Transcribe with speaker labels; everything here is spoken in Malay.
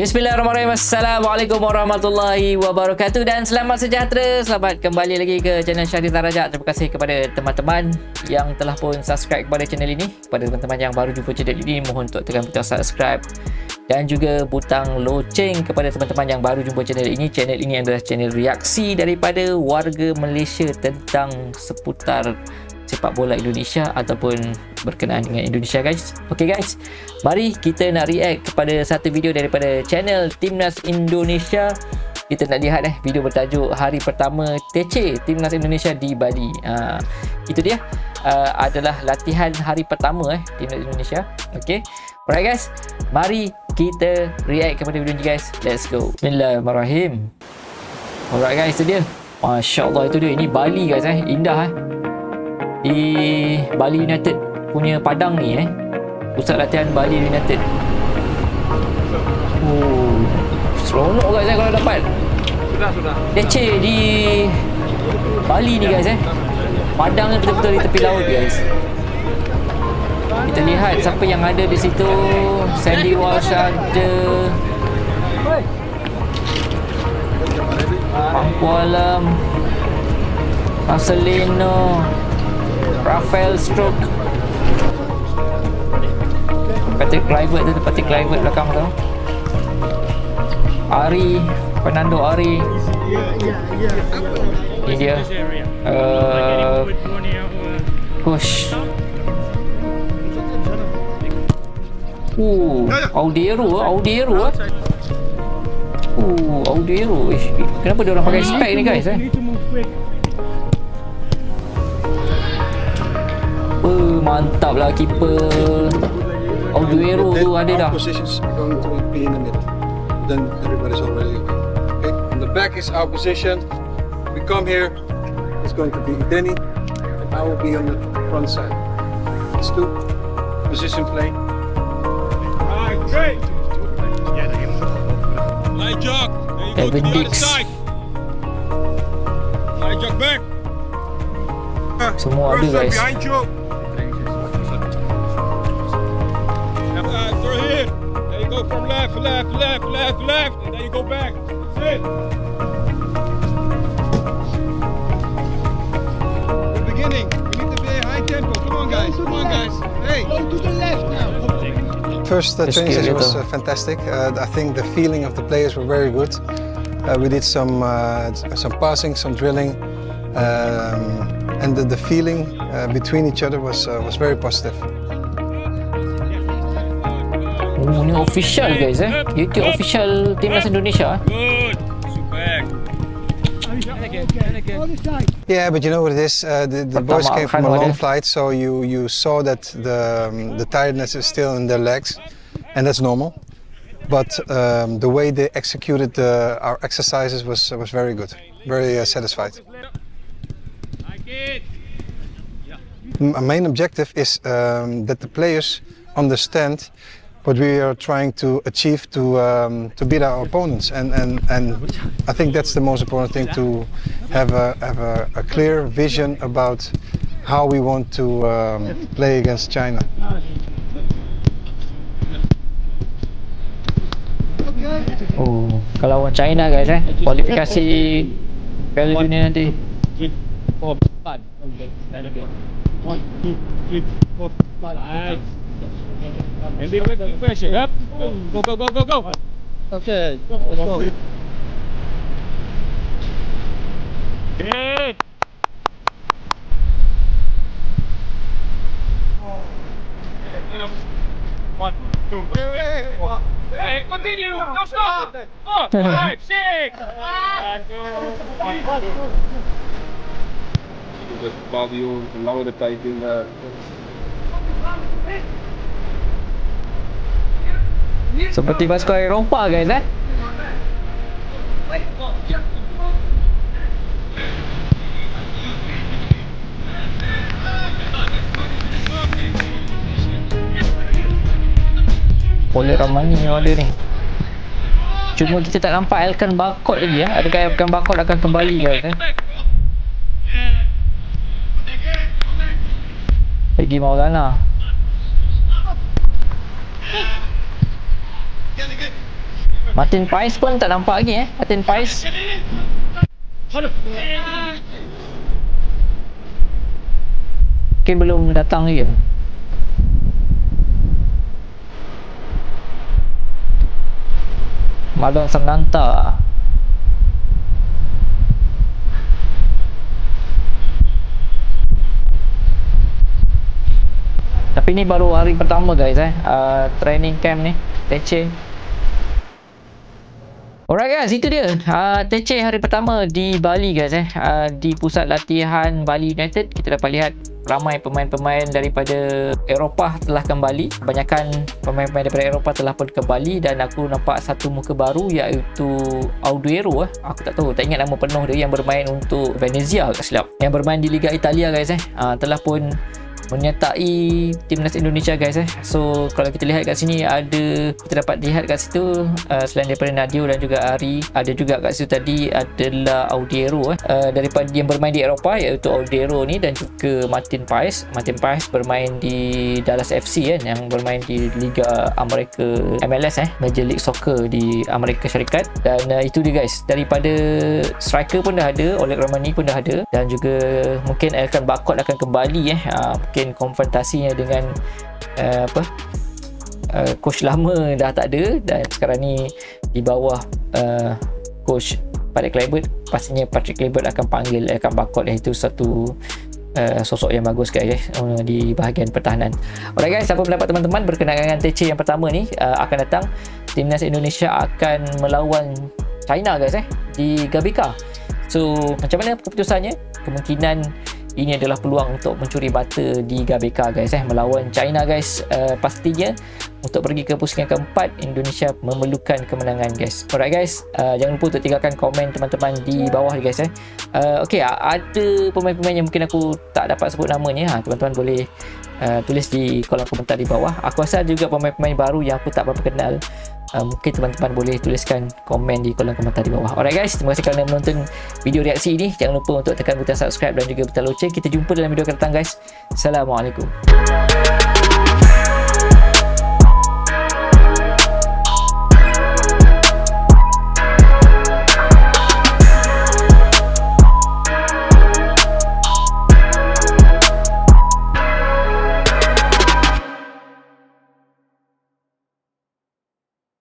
Speaker 1: Bismillahirrahmanirrahim. Assalamualaikum warahmatullahi wabarakatuh dan selamat sejahtera. Selamat kembali lagi ke channel Syahri Tarajak. Terima kasih kepada teman-teman yang telah pun subscribe kepada channel ini. Kepada teman-teman yang baru jumpa channel ini, mohon untuk tekan butang subscribe dan juga butang loceng kepada teman-teman yang baru jumpa channel ini. Channel ini adalah channel reaksi daripada warga Malaysia tentang seputar sepak bola Indonesia ataupun berkenaan dengan Indonesia, guys. Okay guys, mari kita nak react kepada satu video daripada channel Timnas Indonesia. Kita nak lihat video bertajuk Hari Pertama TC Timnas Indonesia di Bali. Itu dia, adalah latihan hari pertama Timnas Indonesia. Okay, alright guys, mari kita react kepada video ni guys. Let's go. Bismillahirrahmanirrahim. Alright guys, itu dia. Masya Allah, itu dia. Ini Bali guys, indah di Bali United punya padang ni pusat latihan Bali United. Seronok guys kalau dapat sudah TC di Bali ni guys. Padang ni betul-betul di tepi laut guys. Kita lihat siapa yang ada di situ. Sandy Walsh ada, Pangku Alam, Marcelino, Rafael Stroke, Patrick Kluivert tu, Patrick Kluivert belakang tu, Ari, Fernando Ari. Ini dia Coach Audiero. Kenapa dia orang pakai spek ni guys? Mantap lah keeper Audiero tu ada dah.
Speaker 2: Then everybody's already okay. On the back is our position. We come here. It's going to be Denny, and I will be on the front side. It's two position play. Alright, great. Light jog. There you go to the other side. Light jog back.
Speaker 1: Semua ada guys.
Speaker 2: Behind you. There you go from left, and then you go back. That's it. The beginning. We need to be high tempo. Come on, guys. Hey, go to the left now. First training session was fantastic. I think the feeling of the players were very good. We did some passing, some drilling, and the feeling between each other was very positive.
Speaker 1: Ini official guys YouTube official Timnas Indonesia.
Speaker 2: Yeah, but you know what it is, the boys came from a long flight, so you saw that the tiredness is still in their legs, and that's normal. But the way they executed our exercises was very good, very satisfied. My main objective is that the players understand what we are trying to achieve to beat our opponents, and I think that's the most important thing, to have a clear vision about how we want to play against China.
Speaker 1: Kalau lawan China guys kualifikasi Piala Dunia nanti.
Speaker 3: 1, 2, 3, 4, 5. And be with the pressure. Yep. Go. Okay. Let's go. Good. One, two, hey, continue. Don't stop. 4, 5, 6.
Speaker 2: Just Fabio, lower the tight in the.
Speaker 1: Seperti masuk air rompa guys Oleh Ramani yang ada ni. Cuma kita tak nampak Elkan Bakot lagi Adakah Elkan Bakot akan kembali guys Peggy Maulana. Martin Pais pun tak nampak lagi Martin Pais. Mungkin belum datang lagi. Marlon Sananta. Tapi ni baru hari pertama guys training camp ni TC. Alright guys, itu dia TC hari pertama di Bali guys di pusat latihan Bali United. Kita dapat lihat ramai pemain-pemain daripada Eropah telah kembali. Kebanyakan pemain-pemain daripada Eropah telah pun kembali dan aku nampak satu muka baru iaitu Auduero Aku tak tahu, tak ingat nama penuh dia, yang bermain untuk Venezia tak silap, yang bermain di Liga Italia guys telah pun menyertai timnas Indonesia guys So kalau kita lihat kat sini kita dapat lihat kat situ selain daripada Nadio dan juga Ari, ada juga kat situ tadi adalah Auduero daripada yang bermain di Eropah iaitu Auduero ni, dan juga Martin Pais bermain di Dallas FC yang bermain di Liga Amerika MLS Major League Soccer di Amerika Syarikat. Dan itu dia guys, daripada striker pun dah ada, Oleg Romani pun dah ada, dan juga mungkin Elkan Bakot akan kembali mungkin konfrontasinya dengan coach lama dah tak ada, dan sekarang ni di bawah coach Patrick Kluivert. Pastinya Patrick Kluivert akan panggil Elkan Bakot, iaitu satu sosok yang bagus guys di bahagian pertahanan. Alright guys, apa pendapat teman-teman berkenaan dengan TC yang pertama ni? Akan datang timnas Indonesia akan melawan China guys di GBK. So macam mana keputusannya? Kemungkinan ini adalah peluang untuk mencuri bata di GBK guys melawan China guys. Pastinya untuk pergi ke pusingan keempat, Indonesia memerlukan kemenangan guys. Alright guys, jangan lupa untuk tinggalkan komen teman-teman di bawah guys Okay, ada pemain-pemain yang mungkin aku tak dapat sebut namanya, teman-teman boleh tulis di kolom komentar di bawah. Aku rasa juga pemain-pemain baru yang aku tak berapa kenal. Mungkin teman-teman boleh tuliskan komen di kolom komentar di bawah. Alright guys, terima kasih kerana menonton video reaksi ini. Jangan lupa untuk tekan butang subscribe dan juga butang loceng. Kita jumpa dalam video akan datang guys. Assalamualaikum.